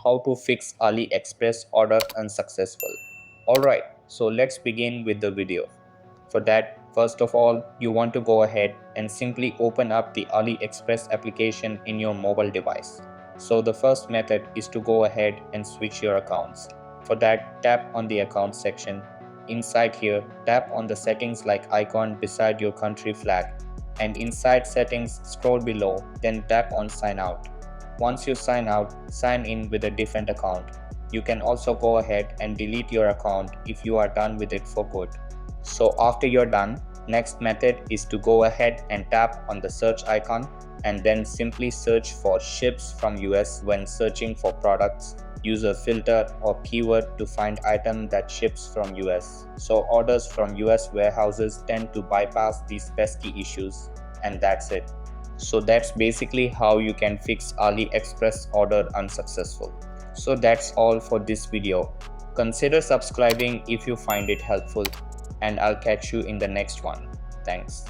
how to fix Aliexpress order unsuccessful. Alright, so let's begin with the video. For that, first of all, you want to go ahead and simply open up the Aliexpress application in your mobile device. So the first method is to go ahead and switch your accounts. For that, tap on the account section. Inside here, tap on the settings like icon beside your country flag, and inside settings scroll below, then tap on sign out. Once you sign out, sign in with a different account. You can also go ahead and delete your account if you are done with it for good. So after you're done, next method is to go ahead and tap on the search icon and then simply search for ships from US. When searching for products, use a filter or keyword to find item that ships from US. So orders from US warehouses tend to bypass these pesky issues, and that's it. So that's basically how you can fix AliExpress order unsuccessful. So that's all for this video. Consider subscribing if you find it helpful, and I'll catch you in the next one. Thanks.